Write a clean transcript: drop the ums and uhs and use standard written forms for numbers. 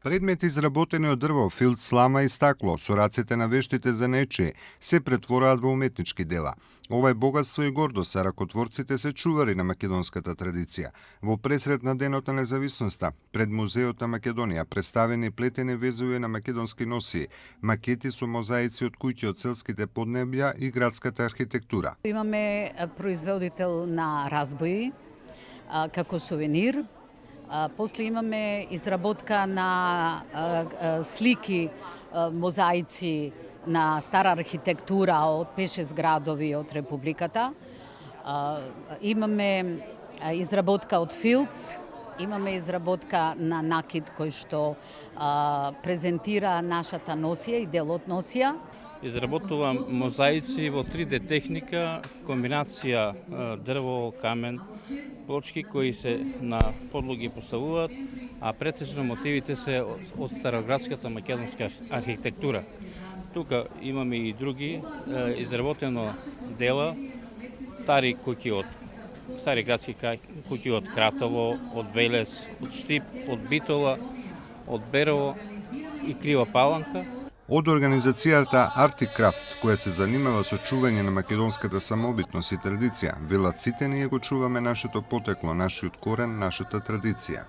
Предмети изработени од дрво, филц, слама и стакло, со рацете на вештите занечи, се претвораат во уметнички дела. Ова е богатство и гордост, а ракотворците се чувари на македонската традиција. Во пресрет на Денот на независноста, пред Музеот на Македонија, представени плетени везови на македонски носи, макети со мозаици од куќи од селските поднебја и градската архитектура. Имаме производител на разбои како сувенир. После имаме изработка на слики, мозаици на стара архитектура од 5-6 градови од Републиката. Имаме изработка од филц, имаме изработка на накид кој што презентира нашата носија и дел од носија. Изработувам мозаици во 3D техника, комбинација дрво, камен, плочки кои се на подлоги поставуваат, а претежно мотивите се од староградската македонска архитектура. Тука имаме и други изработено дела, стари куќи од стари градски куќи од Кратово, од Велес, од Штип, од Битола, од Берово и Крива Паланка. Од организацијата Артикрафт, која се занимава со чување на македонската самобитност и традиција, велат сите ние го чуваме нашето потекло, нашиот корен, нашата традиција.